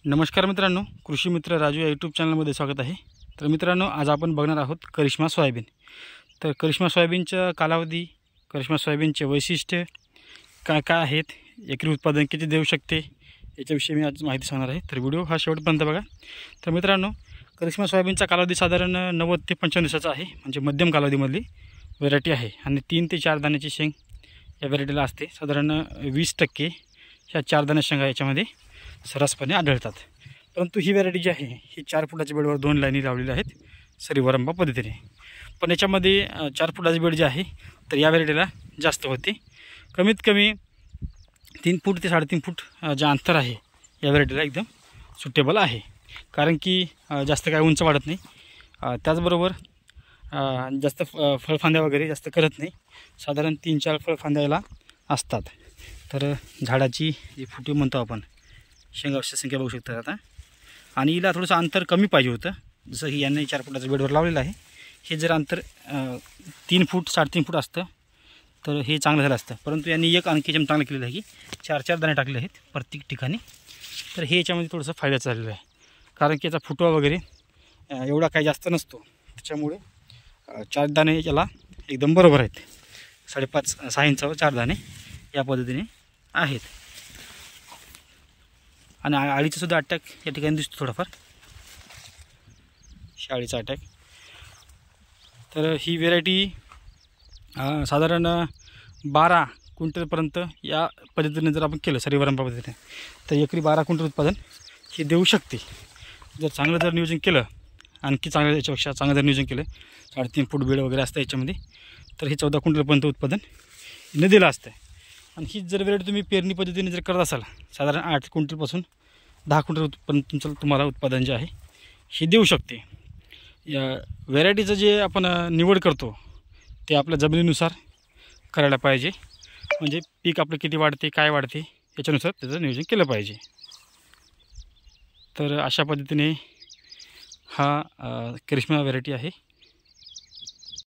नमस्कार मित्रांनो, कृषी मित्र राजू या यूट्यूब चॅनलमध्ये स्वागत आहे। तर मित्रांनो, आज आपण बघणार आहोत करिश्मा सोयाबीन। तर करिश्मा सोयाबीनचा कालावधी, करिश्मा सोयाबीनचे वैशिष्ट्य काय काय आहेत, एकरी उत्पादन किती देऊ शकते याच्याविषयी मी आज माहिती सांगणार आहे। तर व्हिडिओ हा शेवटपर्यंत बघा। तर मित्रांनो, करिश्मा सोयाबीनचा कालावधी साधारण 90 ते 55 दिवसाचा आहे, म्हणजे मध्यम कालावधीमधली व्हेरायटी आहे आणि 3 ते 4 दाण्याची शेंग या व्हेरायटीला असते। साधारण 20% ह्या 4 दाणे शेंगा याच्यामध्ये सरसपणे आढळतात। परंतु ही व्हेरायटी जी आहे ही 4 फुटाच्या बेडवर 2 लाईनी लावलेल्या आहेत सरीवरंबा पद्धतीने। पण याच्यामध्ये 4 फुटाची बेड जे आहे तर या व्हेरायटीला जास्त होते। कमीत कमी 3 फूट ते 3.5 फूट जे अंतर आहे या व्हेरायटीला एकदम सुटेबल आहे, कारण की जास्त काय उंच वाढत नाही, त्याचबरोबर जास्त फळफांद्या वगैरे जास्त करत नाही। साधारण 3-4 फळफांद्या याला असतात। तर झाडाची जी फुटी म्हणतो आपण, शेंगाची संख्या बघू शकता आता। आणि हिला थोडंसं अंतर कमी पाहिजे होतं, जसं की यांनी 4 फुटाच्या बेडवर लावलेलं आहे। हे जर अंतर 3 फूट 3.5 फूट असतं तर हे चांगलं झालं असतं, परंतु यांनी एक आणखी चांगलं केलेलं आहे की 4-4 दाणे टाकले आहेत प्रत्येक ठिकाणी। तर हे याच्यामध्ये थोडंसं फायद्याचं झालेलं आहे, कारण की याचा फुटवा वगैरे एवढा काही जास्त नसतो, त्याच्यामुळे 4 दाणे याला एकदम बरोबर आहेत। 5.5-6 इंचावर 4 दाणे या पद्धतीने आहेत। आणि आळीचा सुद्धा अटॅक या ठिकाणी दिसतो थोडाफार, शाळीचा अटॅक। तर ही व्हेरायटी साधारण 12 क्विंटलपर्यंत या पद्धतीने जर आपण केलं सरीवरंबा पद्धतीने तर एकरी 12 क्विंटल उत्पादन हे देऊ शकते। जर चांगलं जर नियोजन केलं, आणखी चांगलं याच्यापेक्षा चांगलं जर नियोजन केलं, 3.5 फूट बेड वगैरे असतं याच्यामध्ये, तर हे 14 क्विंटलपर्यंत उत्पादन हिनं दिलं असतं। आणि ही जर व्हेरायटी तुम्ही पेरणी पद्धतीने जर करत असाल, साधारण 8 क्विंटलपासून 10 क्विंटलपर्यंत तुम्हाला उत्पादन जे आहे हे देऊ शकते। या व्हेरायटीचं जे आपण निवड करतो ते आपल्या जमिनीनुसार करायला पाहिजे, म्हणजे पीक आपलं किती वाढते काय वाढते याच्यानुसार त्याचं नियोजन केलं पाहिजे। तर अशा पद्धतीने हा करिश्मा व्हेरायटी आहे।